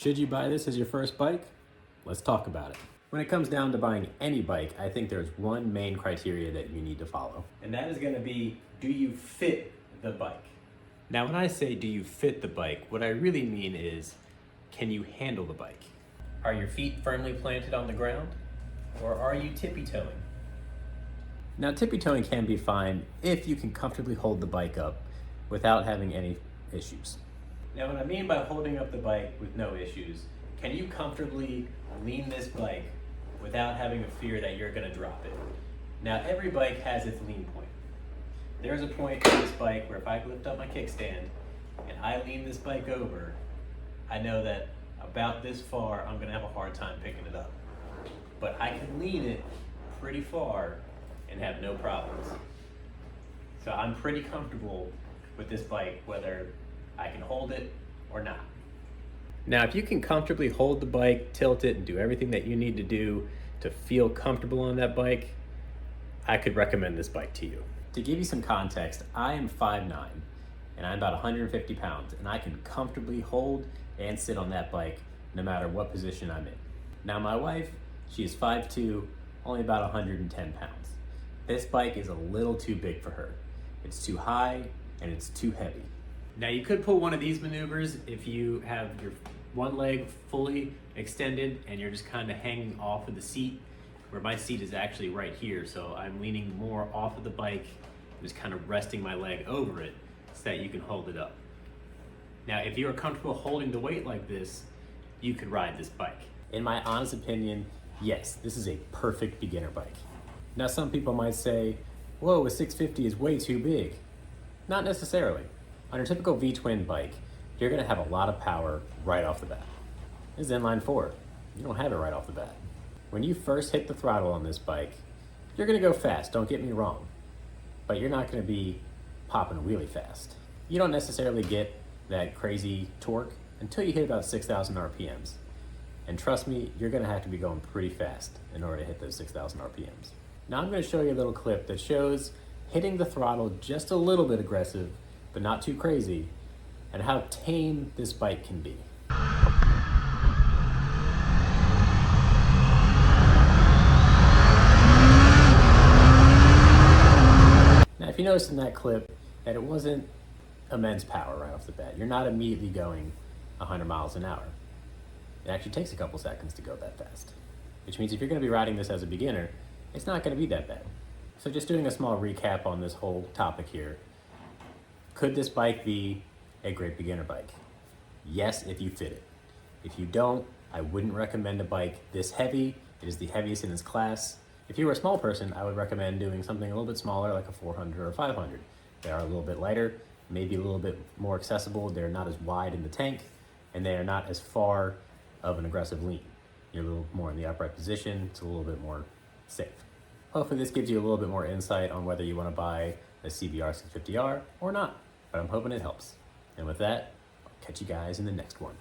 Should you buy this as your first bike? Let's talk about it. When it comes down to buying any bike, I think there's one main criteria that you need to follow. And that is gonna be, do you fit the bike? Now, when I say do you fit the bike, what I really mean is, can you handle the bike? Are your feet firmly planted on the ground? Or are you tippy-toeing? Now, tippy-toeing can be fine if you can comfortably hold the bike up without having any issues. Now, what I mean by holding up the bike with no issues, can you comfortably lean this bike without having a fear that you're gonna drop it? Now, every bike has its lean point. There's a point on this bike where if I lift up my kickstand and I lean this bike over, I know that about this far, I'm gonna have a hard time picking it up. But I can lean it pretty far and have no problems. So I'm pretty comfortable with this bike, whether I can hold it or not. Now, if you can comfortably hold the bike, tilt it, and do everything that you need to do to feel comfortable on that bike, I could recommend this bike to you. To give you some context, I am 5'9", and I'm about 150 pounds, and I can comfortably hold and sit on that bike no matter what position I'm in. Now, my wife, she is 5'2", only about 110 pounds. This bike is a little too big for her. It's too high and it's too heavy. Now, you could pull one of these maneuvers if you have your one leg fully extended and you're just kind of hanging off of the seat, where my seat is actually right here. So I'm leaning more off of the bike, just kind of resting my leg over it so that you can hold it up. Now, if you are comfortable holding the weight like this, you could ride this bike. In my honest opinion, yes, this is a perfect beginner bike. Now, some people might say, whoa, a 650 is way too big. Not necessarily. On your typical V-twin bike, you're gonna have a lot of power right off the bat. This is inline 4. You don't have it right off the bat. When you first hit the throttle on this bike, you're gonna go fast, don't get me wrong, but you're not gonna be popping a wheelie fast. You don't necessarily get that crazy torque until you hit about 6,000 RPMs. And trust me, you're gonna have to be going pretty fast in order to hit those 6,000 RPMs. Now I'm gonna show you a little clip that shows hitting the throttle just a little bit aggressive, but not too crazy, and how tame this bike can be. Now, if you notice in that clip that it wasn't immense power right off the bat, you're not immediately going 100 miles an hour. It actually takes a couple seconds to go that fast, which means if you're gonna be riding this as a beginner, it's not gonna be that bad. So just doing a small recap on this whole topic here, could this bike be a great beginner bike? Yes, if you fit it. If you don't, I wouldn't recommend a bike this heavy. It is the heaviest in its class. If you were a small person, I would recommend doing something a little bit smaller, like a 400 or 500. They are a little bit lighter, maybe a little bit more accessible. They're not as wide in the tank, and they are not as far of an aggressive lean. You're a little more in the upright position. It's a little bit more safe. Hopefully this gives you a little bit more insight on whether you want to buy a CBR650R or not, but I'm hoping it helps. And with that, I'll catch you guys in the next one.